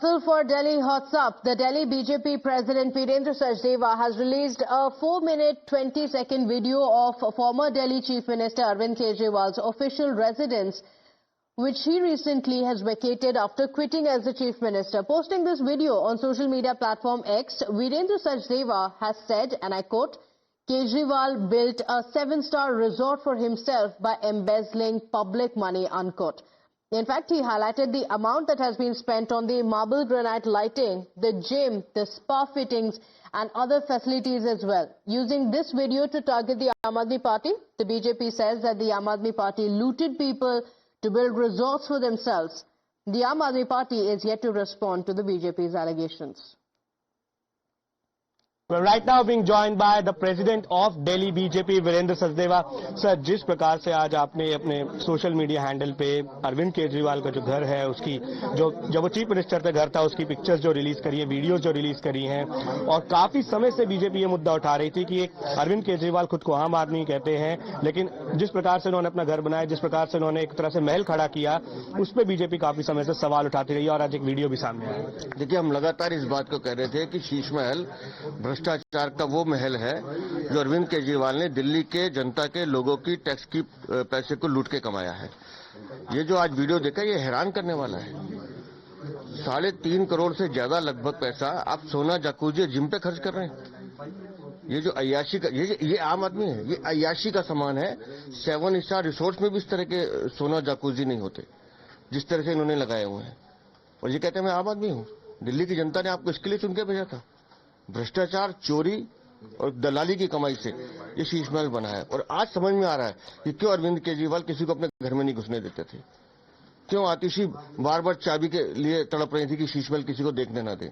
For Delhi Hots Up, the Delhi BJP President Virendra Sachdeva has released a 4-minute 20-second video of former Delhi Chief Minister Arvind Kejriwal's official residence, which he recently has vacated after quitting as the Chief Minister. Posting this video on social media platform X, Virendra Sachdeva has said, and I quote, "Kejriwal built a 7-star resort for himself by embezzling public money," unquote. In fact, he highlighted the amount that has been spent on the marble granite lighting, the gym, the spa fittings and other facilities as well. Using this video to target the Aam Aadmi Party, the BJP says that the Aam Aadmi Party looted people to build resorts for themselves. The Aam Aadmi Party is yet to respond to the BJP's allegations. Well, right now being joined by the president of Delhi BJP, Virendra Sachdeva. Sir, जिस प्रकार से आज आपने अपने social media handle पे अरविंद केजरीवाल का जो घर है, उसकी जो जब वो चीफ मिनिस्टर पे घर था, उसकी पिक्चर्स जो रिलीज करी है, वीडियोस जो रिलीज करी हैं, और काफी समय से बीजेपी ये मुद्दा उठा रही थी कि एक अरविंद केजरीवाल खुद को आम आदमी कहते हैं, लेकिन जिस प्रकार से उन्होंने अपना घर बनाया, जिस प्रकार से उन्होंने एक तरह से महल खड़ा किया, उस पर बीजेपी काफी समय से सवाल उठाती रही और आज एक वीडियो भी सामने आया। देखिए, हम लगातार इस बात को कह रहे थे कि शीश महल भ्रष्टाचार का वो महल है जो अरविंद केजरीवाल ने दिल्ली के जनता के लोगों की टैक्स की पैसे को लूट के कमाया है। ये जो आज वीडियो देखा, ये हैरान करने वाला है। 3.5 करोड़ से ज्यादा लगभग पैसा आप सोना, जकूजी, जिम पे खर्च कर रहे हैं। ये जो अय्याशी का, ये आम आदमी है, ये अय्याशी का सामान है। 7 स्टार रिसोर्ट्स में भी इस तरह के सोना, जकूजी नहीं होते जिस तरह से इन्होंने लगाए हुए हैं। और ये कहते हैं मैं आम आदमी हूं। दिल्ली की जनता ने आपको इसके लिए चुन के भेजा था। भ्रष्टाचार, चोरी और दलाली की कमाई से ये शीश महल बना है। और आज समझ में आ रहा है कि क्यों अरविंद केजरीवाल किसी को अपने घर में नहीं घुसने देते थे, क्यों आतिशी बार बार चाबी के लिए तड़प रही थी कि शीश महल किसी को देखने ना दे।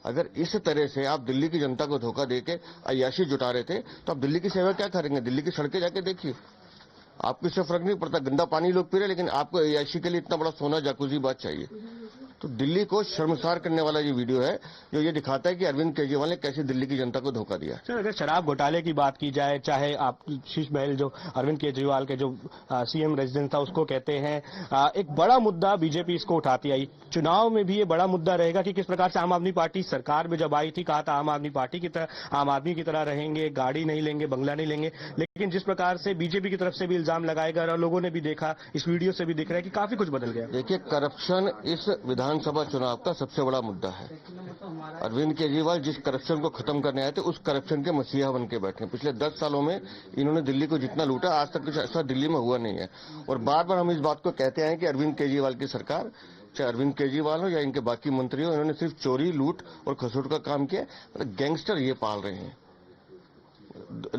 अगर इस तरह से आप दिल्ली की जनता को धोखा देके अय्याशी जुटा रहे थे, तो आप दिल्ली की सेवा क्या करेंगे? दिल्ली की सड़कें जाके देखिए, आपको इससे फर्क नहीं पड़ता। गंदा पानी लोग पी रहे, लेकिन आपको अय्याशी के लिए इतना बड़ा सोना, जाकूजी बात चाहिए। तो दिल्ली को शर्मसार करने वाला ये वीडियो है, जो ये दिखाता है कि अरविंद केजरीवाल ने कैसे दिल्ली की जनता को धोखा दिया। सर, अगर शराब घोटाले की बात की जाए, चाहे आप शीश महल जो अरविंद केजरीवाल के जो सीएम रेजिडेंस था उसको कहते हैं, एक बड़ा मुद्दा बीजेपी इसको उठाती आई। चुनाव में भी ये बड़ा मुद्दा रहेगा कि किस प्रकार से आम आदमी पार्टी सरकार में जब आई थी, कहा था आम आदमी पार्टी की तरह, आम आदमी की तरह रहेंगे, गाड़ी नहीं लेंगे, बंगला नहीं लेंगे, लेकिन जिस प्रकार से बीजेपी की तरफ से भी इल्जाम लगाए गए और लोगों ने भी देखा, इस वीडियो से भी दिख रहा है कि काफी कुछ बदल गया। देखिए, करप्शन इस विधानसभा चुनाव का सबसे बड़ा मुद्दा है। अरविंद केजरीवाल जिस करप्शन को खत्म करने आए थे, उस करप्शन के मसीहा बन के बैठे। पिछले 10 सालों में इन्होंने दिल्ली को जितना लूटा, आज तक कुछ ऐसा दिल्ली में हुआ नहीं है। और बार बार हम इस बात को कहते हैं कि अरविंद केजरीवाल की सरकार, चाहे अरविंद केजरीवाल हो या इनके बाकी मंत्री हो, इन्होंने सिर्फ चोरी, लूट और खसूट का काम किया। मतलब गैंगस्टर ये पाल रहे हैं,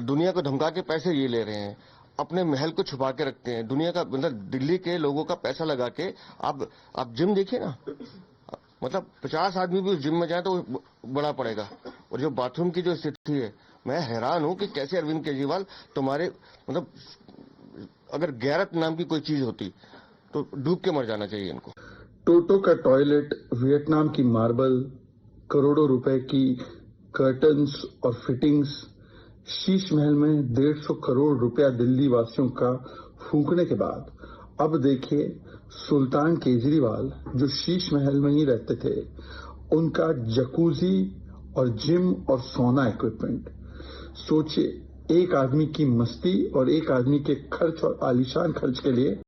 दुनिया को धमका के पैसे ये ले रहे हैं, अपने महल को छुपा के रखते हैं। दुनिया का, मतलब दिल्ली के लोगों का पैसा लगा के आप जिम देखिए ना, मतलब 50 आदमी भी उस जिम में जाए तो बड़ा पड़ेगा। और जो बाथरूम की जो स्थिति है, मैं हैरान हूं कि कैसे अरविंद केजरीवाल, तुम्हारे मतलब अगर गैरत नाम की कोई चीज होती तो डूब के मर जाना चाहिए इनको। टोटो का टॉयलेट, वियतनाम की मार्बल, करोड़ों रुपए की कर्टन्स और फिटिंग्स, शीश महल में 150 करोड़ रुपया दिल्ली वासियों का फूंकने के बाद अब देखिए सुल्तान केजरीवाल, जो शीश महल में ही रहते थे, उनका जकूजी और जिम और सोना इक्विपमेंट। सोचिए, एक आदमी की मस्ती और एक आदमी के खर्च और आलीशान खर्च के लिए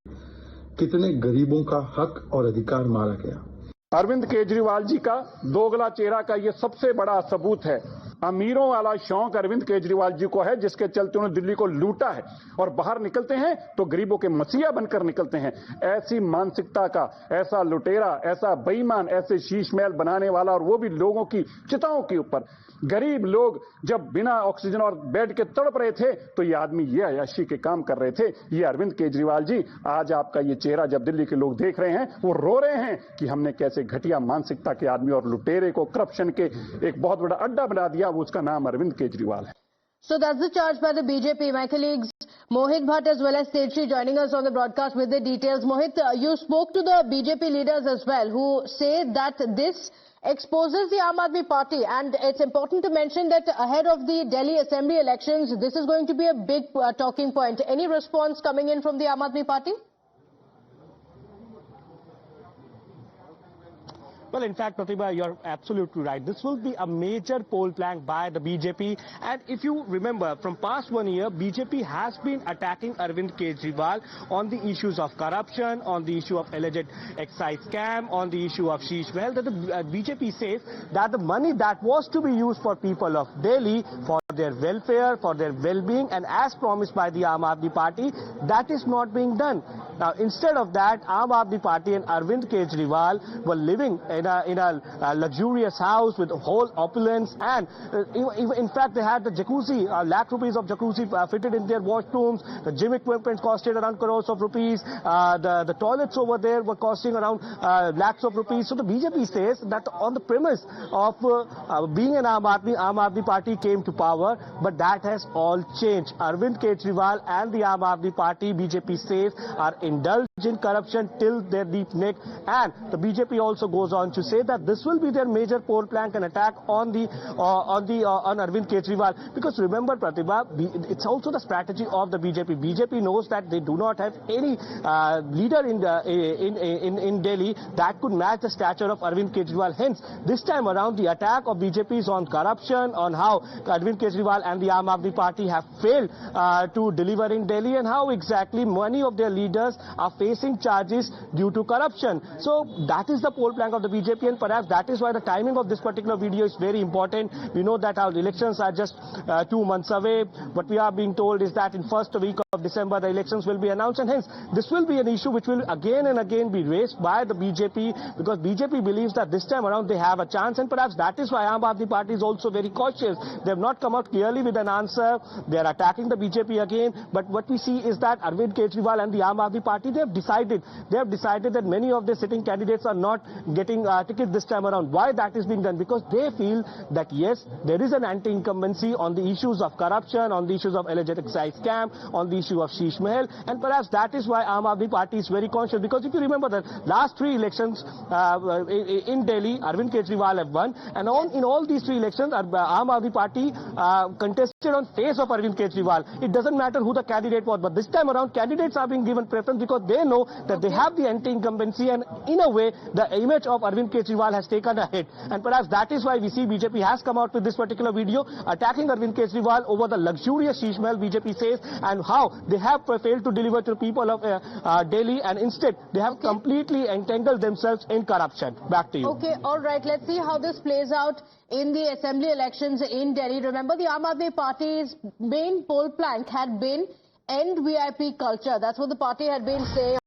कितने गरीबों का हक और अधिकार मारा गया। अरविंद केजरीवाल जी का दोगला चेहरा का ये सबसे बड़ा सबूत है। अमीरों वाला शौक अरविंद केजरीवाल जी को है, जिसके चलते उन्होंने दिल्ली को लूटा है, और बाहर निकलते हैं तो गरीबों के मसीहा बनकर निकलते हैं। ऐसी मानसिकता का ऐसा लुटेरा, ऐसा बेईमान, ऐसे शीश महल बनाने वाला, और वो भी लोगों की चिताओं के ऊपर। गरीब लोग जब बिना ऑक्सीजन और बेड के तड़प रहे थे, तो ये आदमी ये अय्याशी के काम कर रहे थे। ये अरविंद केजरीवाल जी, आज आपका ये चेहरा जब दिल्ली के लोग देख रहे हैं, वो रो रहे हैं कि हमने कैसे घटिया मानसिकता के आदमी और लुटेरे को करप्शन के एक बहुत बड़ा अड्डा बना दिया। वो उसका नाम अरविंद केजरीवाल है। So that's the charge by the BJP. My colleagues Mohit Bhatt as well as Tejasri joining us on the broadcast with the details. Mohit, you spoke to the BJP leaders as well, who say that this exposes the Aam Aadmi Party, and it's important to mention that ahead of the Delhi Assembly elections, this is going to be a big talking point. Any response coming in from the Aam Aadmi Party? Well, in fact, Pratibha, you're absolutely right. This will be a major poll plank by the BJP. And if you remember, from past 1 year, BJP has been attacking Arvind Kejriwal on the issues of corruption, on the issue of alleged excise scam, on the issue of Sheesh Mahal. That the BJP says that the money that was to be used for people of Delhi, for their welfare, for their well-being, and as promised by the Aam Aadmi Party, that is not being done. Now, instead of that, Aam Aadmi Party and Arvind Kejriwal were living in a luxurious house with whole opulence, and in fact, they had the jacuzzi, lakh rupees of jacuzzi fitted in their washrooms. The gym equipment costed around crores of rupees. The toilets over there were costing around lakhs of rupees. So the BJP says that on the premise of being an Aam Aadmi Party came to power, but that has all changed. Arvind Kejriwal and the Aam Aadmi Party, BJP says, are indulged in corruption till their deep neck, and the BJP also goes on to say that this will be their major poll plank and attack on Arvind Kejriwal. Because remember, Pratibha, it's also the strategy of the BJP. BJP knows that they do not have any leader in Delhi that could match the stature of Arvind Kejriwal. Hence, this time around, the attack of BJP is on corruption, on how Arvind Kejriwal and the Aam Aadmi Party have failed to deliver in Delhi, and how exactly many of their leaders are facing charges due to corruption. So that is the poll plank of the BJP, and perhaps that is why the timing of this particular video is very important. We know that our elections are just 2 months away. What we are being told is that in first week of December the elections will be announced, and hence this will be an issue which will again and again be raised by the BJP, because BJP believes that this time around they have a chance, and perhaps that is why Aam Aadmi Party is also very cautious. They have not come out clearly with an answer. They are attacking the BJP again, but what we see is that Arvind Kejriwal and the Aam Aadmi Party, they have decided that many of the sitting candidates are not getting tickets this time around. Why that is being done? Because they feel that yes, there is an anti-incumbency on the issues of corruption, on the issues of alleged excise scam, on the issue of Sheesh Mahal, and perhaps that is why Aam Aadmi Party is very conscious. Because if you remember the last 3 elections in Delhi, Arvind Kejriwal have won, and in all these 3 elections, Aam Aadmi Party contested on face of Arvind Kejriwal. It doesn't matter who the candidate was, but this time around candidates are being given preference because they know that they have the anti-incumbency, and in a way the image of Arvind Kejriwal has taken a hit, and perhaps that is why we see BJP has come out with this particular video attacking Arvind Kejriwal over the luxurious Sheesh Mahal, BJP says, and how they have failed to deliver to the people of Delhi, and instead they have completely entangled themselves in corruption. Back to you. Okay, all right. Let's see how this plays out in the assembly elections in Delhi. Remember, the Aam Aadmi Party's main poll plank had been end VIP culture. That's what the party had been saying.